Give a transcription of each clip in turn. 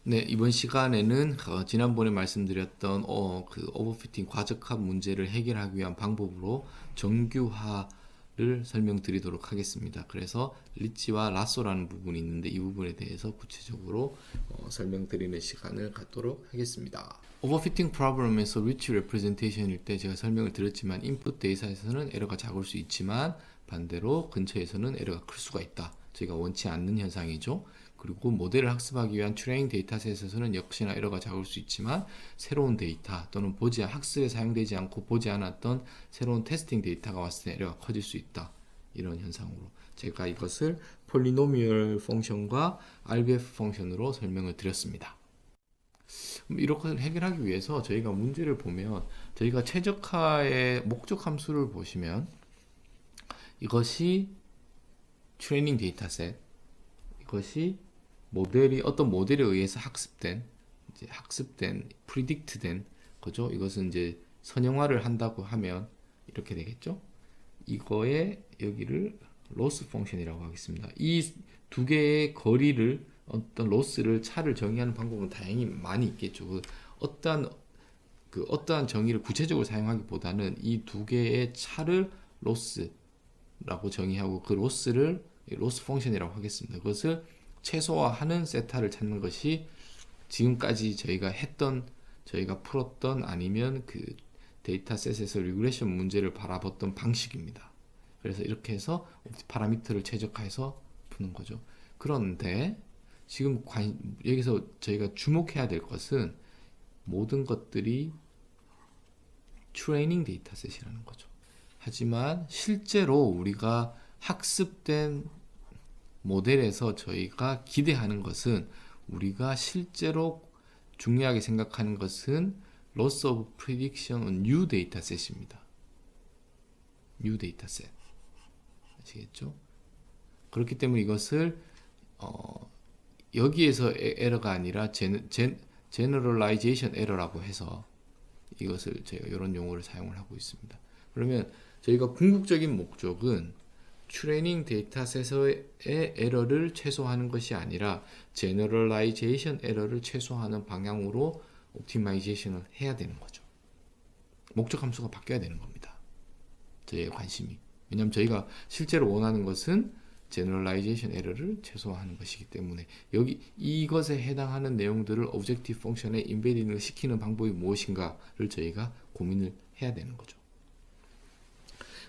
네, 이번 시간에는 지난번에 말씀드렸던 그 오버피팅 과적합 문제를 해결하기 위한 방법으로 정규화를 설명드리도록 하겠습니다. 그래서 리치와 라쏘라는 부분이 있는데 이 부분에 대해서 구체적으로 설명드리는 시간을 갖도록 하겠습니다. 오버피팅 프로블럼에서 리치 레프레젠테이션일 때 제가 설명을 드렸지만 인풋 데이터에서는 에러가 작을 수 있지만 반대로 근처에서는 에러가 클 수가 있다. 저희가 원치 않는 현상이죠. 그리고 모델을 학습하기 위한 트레이닝 데이터셋에서는 역시나 에러가 작을 수 있지만 새로운 데이터 또는 학습에 사용되지 않고 보지 않았던 새로운 테스팅 데이터가 왔을 때 에러가 커질 수 있다. 이런 현상으로 제가 이것을 폴리노미얼 펑션과 RBF 펑션으로 설명을 드렸습니다. 이렇게 해결하기 위해서 저희가 문제를 보면 저희가 최적화의 목적 함수를 보시면 이것이 트레이닝 데이터셋, 이것이 어떤 모델에 의해서 학습된, 프리딕트된 거죠. 이것은 이제 선형화를 한다고 하면 이렇게 되겠죠. 이거에 여기를 로스 펑션이라고 하겠습니다. 이 두 개의 거리를 어떤 로스를 차를 정의하는 방법은 다양히 많이 있겠죠. 어떠한 정의를 구체적으로 사용하기보다는 이 두 개의 차를 로스라고 정의하고 그 로스를 로스 펑션이라고 하겠습니다. 그것을 최소화하는 세타를 찾는 것이 지금까지 저희가 풀었던 아니면 그 데이터셋에서 리그레션 문제를 바라봤던 방식입니다. 그래서 이렇게 해서 파라미터를 최적화해서 푸는 거죠. 그런데 지금 여기서 저희가 주목해야 될 것은 모든 것들이 트레이닝 데이터셋이라는 거죠. 하지만 실제로 우리가 학습된 모델에서 저희가 기대하는 것은 우리가 실제로 중요하게 생각하는 것은 loss of prediction on new dataset입니다. new dataset. 아시겠죠? 그렇기 때문에 이것을 여기에서 에러가 아니라 generalization error라고 해서 이것을 제가 이런 용어를 사용을 하고 있습니다. 그러면 저희가 궁극적인 목적은 트레이닝 데이터셋의 에러를 최소화하는 것이 아니라 제너럴라이제이션 에러를 최소화하는 방향으로 옵티마이제이션을 해야 되는 거죠. 목적 함수가 바뀌어야 되는 겁니다. 저희의 관심이. 왜냐하면 저희가 실제로 원하는 것은 제너럴라이제이션 에러를 최소화하는 것이기 때문에 이것에 해당하는 내용들을 오브젝티브 펑션에 인베딩을 시키는 방법이 무엇인가를 저희가 고민을 해야 되는 거죠.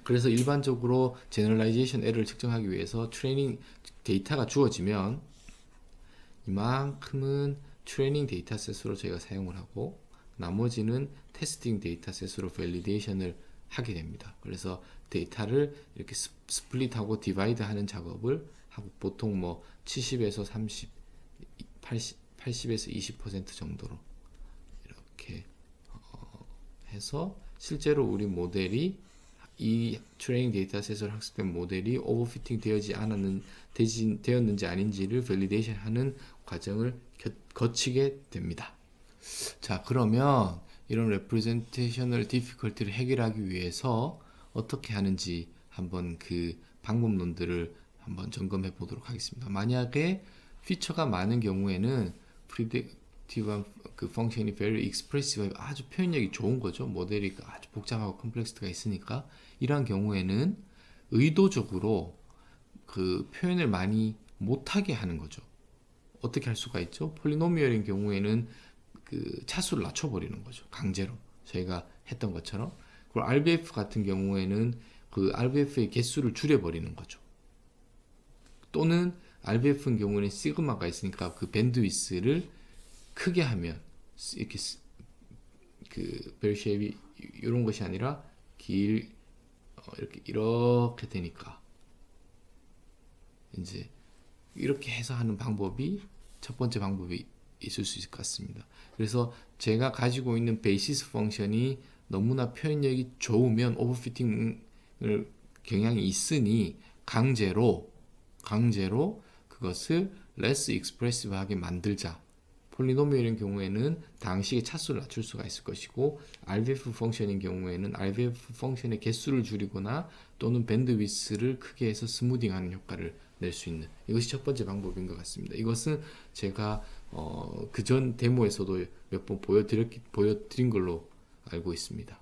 그래서 일반적으로 제너럴라이제이션 에러를 측정하기 위해서 트레이닝 데이터가 주어지면 이만큼은 트레이닝 데이터셋으로 저희가 사용을 하고 나머지는 테스팅 데이터셋으로 밸리데이션을 하게 됩니다. 그래서 데이터를 이렇게 스플릿하고 디바이드 하는 작업을 하고 보통 70에서 30, 80에서 20% 정도로 이렇게 해서 실제로 우리 모델이 이 트레이닝 데이터셋을 학습된 모델이 오버피팅 되었는지 아닌지를 밸리데이션 하는 과정을 거치게 됩니다. 자, 그러면 이런 레프레젠테이셔널 디피컬티를 해결하기 위해서 어떻게 하는지 한번 그 방법론들을 한번 점검해 보도록 하겠습니다. 만약에 피처가 많은 경우에는 프리딕티브한 그 펑션이 very expressive, 아주 표현력이 좋은 거죠. 모델이 아주 복잡하고 컴플렉스가 있으니까 이러한 경우에는 의도적으로 그 표현을 많이 못하게 하는 거죠. 어떻게 할 수가 있죠? 폴리노미얼인 경우에는 그 차수를 낮춰버리는 거죠. 강제로 저희가 했던 것처럼. 그리고 RBF 같은 경우에는 그 RBF의 개수를 줄여버리는 거죠. 또는 RBF인 경우에는 시그마가 있으니까 그 밴드위스를 크게 하면 이렇게 그 벨 쉐입이 이런 것이 아니라 이렇게 되니까 이제 이렇게 해서 하는 방법이 첫 번째 방법이 있을 수 있을 것 같습니다. 그래서 제가 가지고 있는 베이시스 펑션이 너무나 표현력이 좋으면 오버피팅을 경향이 있으니 강제로 그것을 less expressive하게 만들자. 폴리노미얼인 경우에는 당시의 차수를 낮출 수가 있을 것이고 RBF 펑션인 경우에는 RBF 펑션의 개수를 줄이거나 또는 밴드위스를 크게 해서 스무딩하는 효과를 낼 수 있는 이것이 첫 번째 방법인 것 같습니다. 이것은 제가 그전 데모에서도 몇 번 보여드린 걸로 알고 있습니다.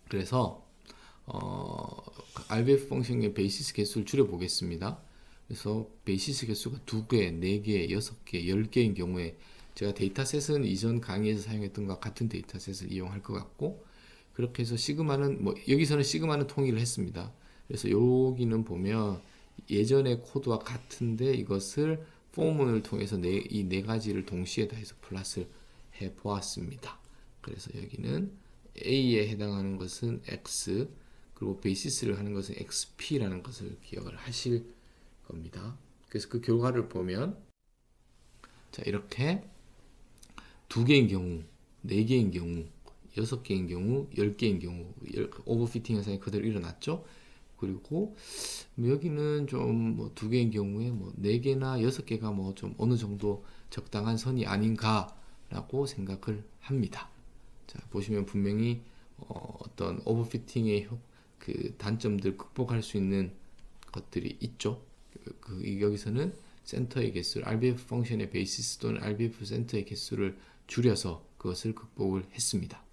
그래서 RBF 펑션의 베이시스 개수를 줄여 보겠습니다. 그래서 베이시스 개수가 2개, 4개, 6개, 10개인 경우에 제가 데이터셋은 이전 강의에서 사용했던 것과 같은 데이터셋을 이용할 것 같고, 그렇게 해서 시그마는 여기서는 시그마는 통일을 했습니다. 그래서 여기는 보면 예전의 코드와 같은데 이것을 포문을 통해서 이 네 가지를 동시에 다 해서 플러스를 해 보았습니다. 그래서 여기는 A에 해당하는 것은 X, 그리고 베이시스를 하는 것은 XP라는 것을 기억을 하실 겁니다. 그래서 그 결과를 보면 자, 이렇게 2개인 경우, 4개인 경우, 6개인 경우, 10개인 경우 오버피팅 현상이 그대로 일어났죠. 그리고 여기는 좀 2개인 경우에 4개나 6개가 좀 어느 정도 적당한 선이 아닌가라고 생각을 합니다. 자, 보시면 분명히 어떤 오버피팅의 그 단점들 극복할 수 있는 것들이 있죠. 여기서는 센터의 개수를 RBF 펑션의 베이시스 또는 RBF 센터의 개수를 줄여서 그것을 극복을 했습니다.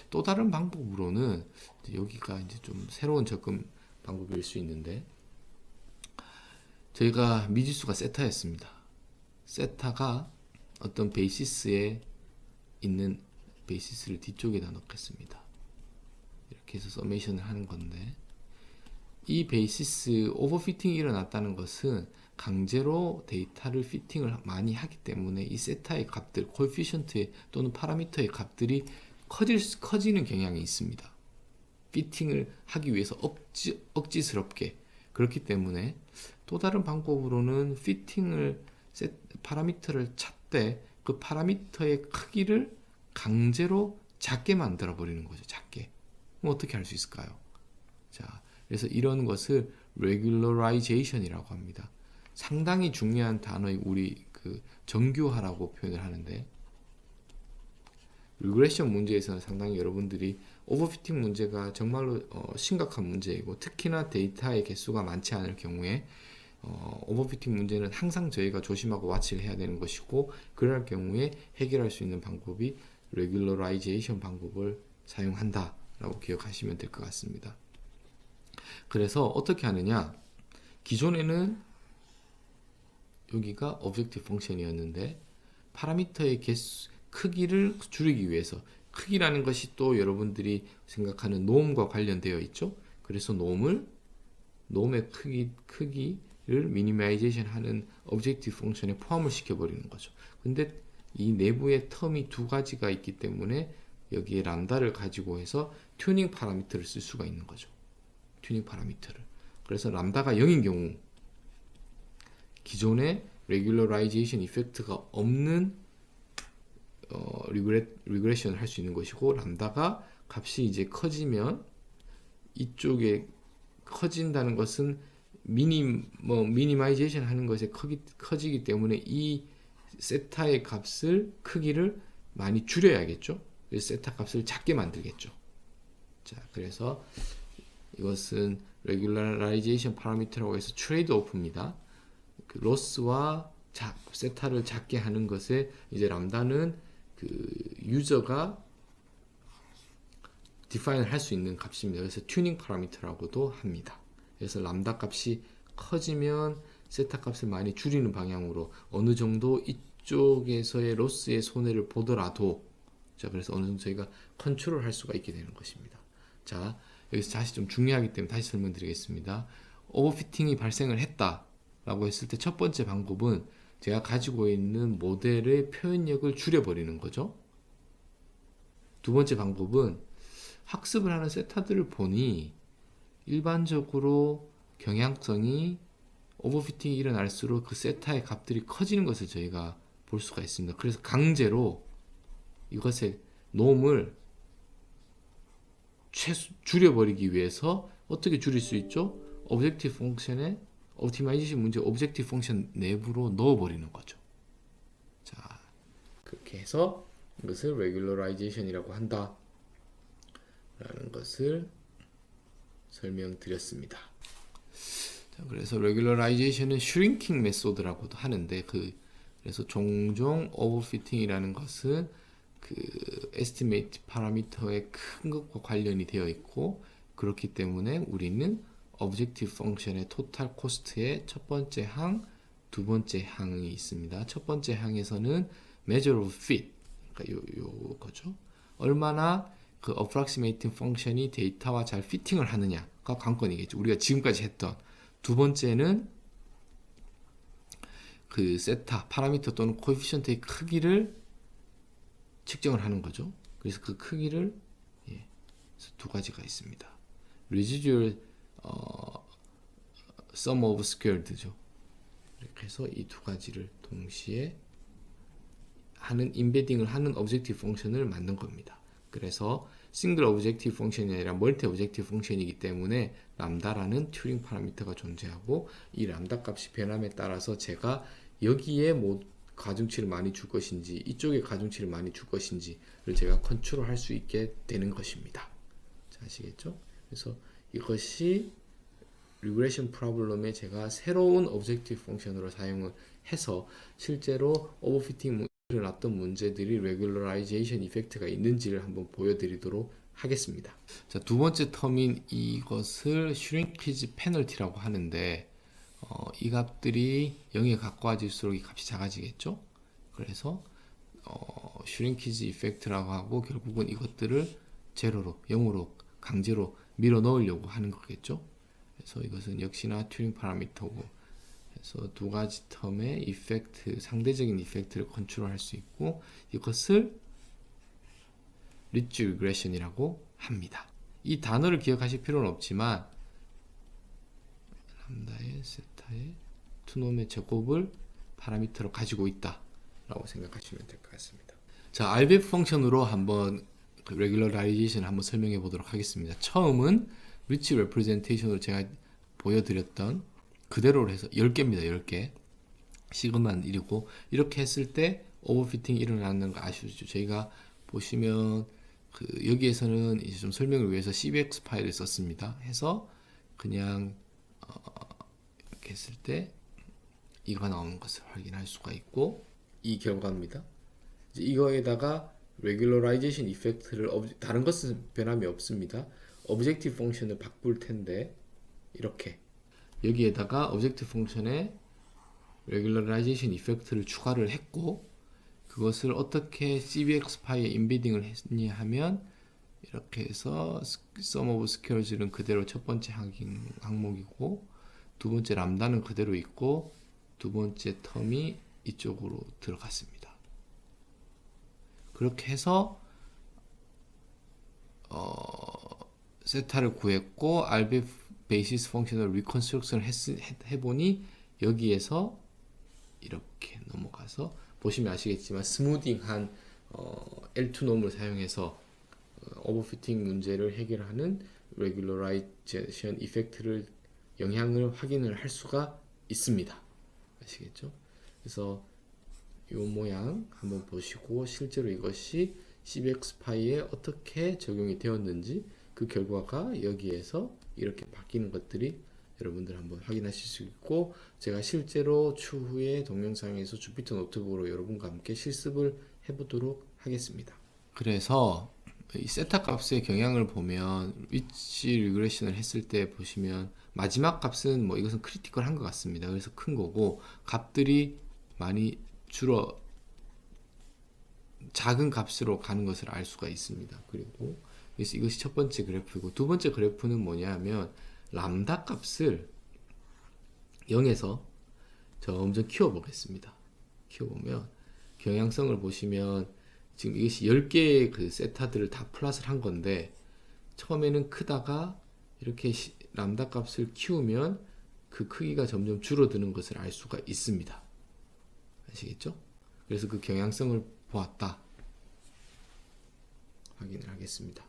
또 다른 방법으로는 여기가 이제 좀 새로운 접근 방법일 수 있는데, 저희가 미지수가 세타였습니다. 세타가 어떤 베이시스에 있는 베이시스를 뒤쪽에다 넣겠습니다. 이렇게 해서 서메이션을 하는 건데, 이 베이시스 오버피팅이 일어났다는 것은 강제로 데이터를 피팅을 많이 하기 때문에 이 세타의 값들, 코에피션트의 또는 파라미터의 값들이 커지는 경향이 있습니다. 피팅을 하기 위해서 억지스럽게. 그렇기 때문에 또 다른 방법으로는 피팅을 파라미터를 찾되 그 파라미터의 크기를 강제로 작게 만들어 버리는 거죠. 작게. 그럼 어떻게 할 수 있을까요? 자, 그래서 이런 것을 regularizations이라고 합니다. 상당히 중요한 단어의 우리 그 정규화라고 표현을 하는데, 리그레션 문제에서는 상당히 여러분들이 오버피팅 문제가 정말로 심각한 문제이고, 특히나 데이터의 개수가 많지 않을 경우에 오버피팅 문제는 항상 저희가 조심하고 와치를 해야 되는 것이고, 그럴 경우에 해결할 수 있는 방법이 regularization 방법을 사용한다 라고 기억하시면 될 것 같습니다. 그래서 어떻게 하느냐, 기존에는 여기가 objective function이었는데 파라미터의 개수, 크기를 줄이기 위해서, 크기라는 것이 또 여러분들이 생각하는 놈과 관련되어 있죠. 그래서 놈의 크기를 미니마이제이션 하는 objective function에 포함을 시켜버리는 거죠. 근데 이 내부에 텀이 2가지가 있기 때문에 여기에 람다를 가지고 해서 튜닝 파라미터를 쓸 수가 있는 거죠. 튜닝 파라미터를. 그래서 람다가 0인 경우 기존의 regularization 이펙트가 없는 리그레션을 할 수 있는 것이고, 람다가 값이 이제 커지면 이쪽에 커진다는 것은 미니마이제이션 하는 것에 커지기 때문에 이 세타의 값을 크기를 많이 줄여야겠죠. 그래서 세타 값을 작게 만들겠죠. 자, 그래서 이것은 regularization 파라미터라고 해서 트레이드 오프입니다. 그 로스와 세타를 작게 하는 것에 이제 람다는 그 유저가 디파인을 할 수 있는 값입니다. 그래서 튜닝 파라미터라고도 합니다. 그래서 람다 값이 커지면 세타 값을 많이 줄이는 방향으로 어느 정도 이쪽에서의 로스의 손해를 보더라도, 자, 그래서 어느 정도 저희가 컨트롤 할 수가 있게 되는 것입니다. 자, 여기서 다시 좀 중요하기 때문에 다시 설명드리겠습니다. 오버피팅이 발생을 했다라고 했을 때 첫 번째 방법은 제가 가지고 있는 모델의 표현력을 줄여버리는 거죠. 두 번째 방법은 학습을 하는 세타들을 보니 일반적으로 경향성이 오버피팅이 일어날수록 그 세타의 값들이 커지는 것을 저희가 볼 수가 있습니다. 그래서 강제로 이것의 놈을 줄여버리기 위해서 어떻게 줄일 수 있죠? 오브젝티브 펑션에 옵티마이제이션 문제 오브젝티브 펑션 내부로 넣어버리는 거죠. 자, 그렇게 해서 이것을 regularization이라고 한다 라는 것을 설명드렸습니다. 자, 그래서 regularization은 shrinking 메소드라고도 하는데 그래서 종종 overfitting이라는 것은 그 estimate 파라미터의 큰 것과 관련이 되어 있고 그렇기 때문에 우리는 objective function의 total cost의 첫 번째 항, 두 번째 항이 있습니다. 첫 번째 항에서는 measure of fit, 그러니까 요거죠. 얼마나 그 approximating function이 데이터와 잘 피팅을 하느냐가 관건이겠죠. 우리가 지금까지 했던. 두 번째는 그 세타, 파라미터 또는 코에피션트의 크기를 측정을 하는 거죠. 그래서 그 크기를 그래서 두 가지가 있습니다. residual sum of squared죠. 이렇게 해서 이 두 가지를 동시에 하는 임베딩을 하는 objective function을 만든 겁니다. 그래서 싱글 오브젝티브 펑션이 아니라 멀티 오브젝티브 펑션이기 때문에 람다라는 튜링 파라미터가 존재하고 이 람다 값이 변함에 따라서 제가 여기에 뭐 가중치를 많이 줄 것인지 이쪽에 가중치를 많이 줄 것인지를 제가 컨트롤할 수 있게 되는 것입니다. 자, 아시겠죠? 그래서 이것이 리그레션 프로블럼에 제가 새로운 오브젝티브 펑션으로 사용을 해서 실제로 오버피팅 일어났던 문제들이 regularization 이펙트가 있는지를 한번 보여드리도록 하겠습니다. 자, 두 번째 텀인 이것을 shrinkage penalty라고 하는데 이 값들이 0에 가까워질수록 이 값이 작아지겠죠? 그래서 shrinkage 이펙트라고 하고 결국은 이것들을 제로로 0으로 강제로 밀어 넣으려고 하는 거겠죠? 그래서 이것은 역시나 튜링 파라미터고 그래서 두 가지 텀의 이펙트, 상대적인 이펙트를 컨트롤할 수 있고 이것을 리치 리그레션이라고 합니다. 이 단어를 기억하실 필요는 없지만 람다의 세타의 투놈의 제곱을 파라미터로 가지고 있다 라고 생각하시면 될 것 같습니다. 자, RBF 펑션으로 한번 그 regularization 한번 설명해 보도록 하겠습니다. 처음은 리치 레프레젠테이션으로 제가 보여드렸던 그대로 해서 10개입니다. 10개. 시그마는 1이고 이렇게 했을 때 오버피팅이 일어나는 거 아시죠? 저희가 보시면 그 여기에서는 이제 좀 설명을 위해서 CBX 파일을 썼습니다. 해서 그냥 이렇게 했을 때 이거 나오는 것을 확인할 수가 있고 이 결과입니다. 이제 이거에다가 regularization 이펙트를 다른 것은 변함이 없습니다. objective 펑션을 바꿀 텐데 이렇게 여기에다가 objective 펑션에 regularization 이펙트를 추가를 했고 그것을 어떻게 CBX 파이에 인베딩을 했냐 하면 이렇게 해서 sum of squares는 그대로 첫 번째 항목이고 두 번째 람다는 그대로 있고 두 번째 텀이 이쪽으로 들어갔습니다. 그렇게 해서 세타를 구했고 RBF 베이시스 펑션을 리컨스트럭션을 해보니 여기에서 이렇게 넘어가서 보시면 아시겠지만 스무딩한 L2놈을 사용해서 오버피팅 문제를 해결하는 regularization 이펙트를 영향을 확인을 할 수가 있습니다. 아시겠죠? 그래서 이 모양 한번 보시고 실제로 이것이 CBX 파이에 어떻게 적용이 되었는지 그 결과가 여기에서 이렇게 바뀌는 것들이 여러분들 한번 확인하실 수 있고 제가 실제로 추후에 동영상에서 주피터 노트북으로 여러분과 함께 실습을 해보도록 하겠습니다. 그래서 이 세타 값의 경향을 보면 위치 리그레션을 했을 때 보시면 마지막 값은 뭐 이것은 크리티컬한 것 같습니다. 그래서 큰 거고 값들이 많이 줄어 작은 값으로 가는 것을 알 수가 있습니다. 그리고 그래서 이것이 첫 번째 그래프이고 두 번째 그래프는 뭐냐면 람다 값을 0에서 점점 키워보겠습니다. 키워보면 경향성을 보시면 지금 이것이 10개의 그 세타들을 다 플러스를 한 건데 처음에는 크다가 이렇게 람다 값을 키우면 그 크기가 점점 줄어드는 것을 알 수가 있습니다. 아시겠죠? 그래서 그 경향성을 보았다. 확인을 하겠습니다.